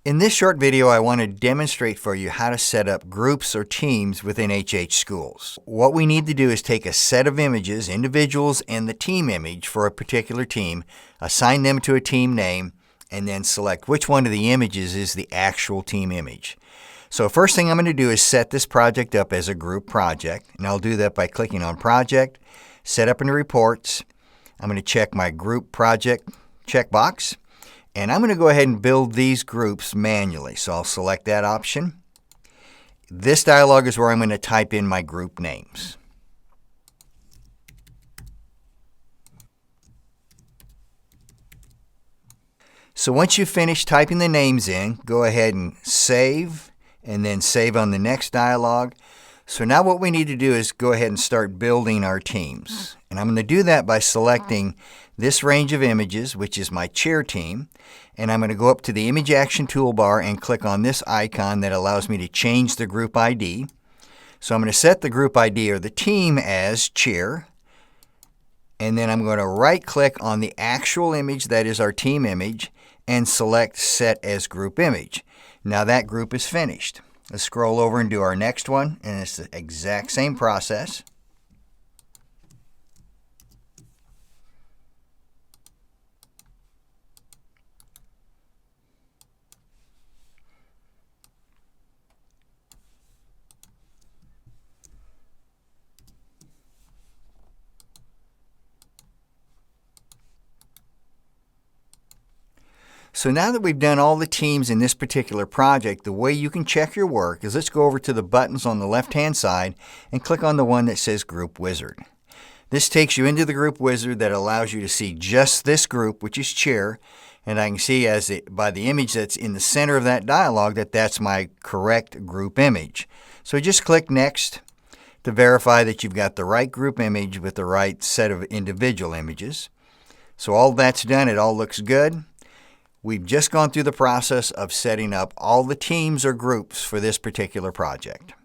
In this short video, I want to demonstrate for you how to set up groups or teams within H&H Schools. What we need to do is take a set of images, individuals and the team image for a particular team, assign them to a team name, and then select which one of the images is the actual team image. So first thing I'm going to do is set this project up as a group project, and I'll do that by clicking on Project, Set Up in Reports. I'm going to check my Group Project checkbox. And I'm going to go ahead and build these groups manually. So I'll select that option. This dialog is where I'm going to type in my group names. So once you've finished typing the names in, go ahead and save, and then save on the next dialog. So now what we need to do is go ahead and start building our teams. And I'm going to do that by selecting this range of images, which is my chair team. And I'm going to go up to the Image Action toolbar and click on this icon that allows me to change the group ID. So I'm going to set the group ID or the team as chair. And then I'm going to right-click on the actual image, that is our team image, and select Set as Group Image. Now that group is finished. Let's scroll over and do our next one, and it's the exact same process. So now that we've done all the teams in this particular project, the way you can check your work is let's go over to the buttons on the left-hand side and click on the one that says Group Wizard. This takes you into the Group Wizard that allows you to see just this group, which is chair, and I can see by the image that's in the center of that dialog that that's my correct group image. So just click Next to verify that you've got the right group image with the right set of individual images. So all that's done, it all looks good. We've just gone through the process of setting up all the teams or groups for this particular project.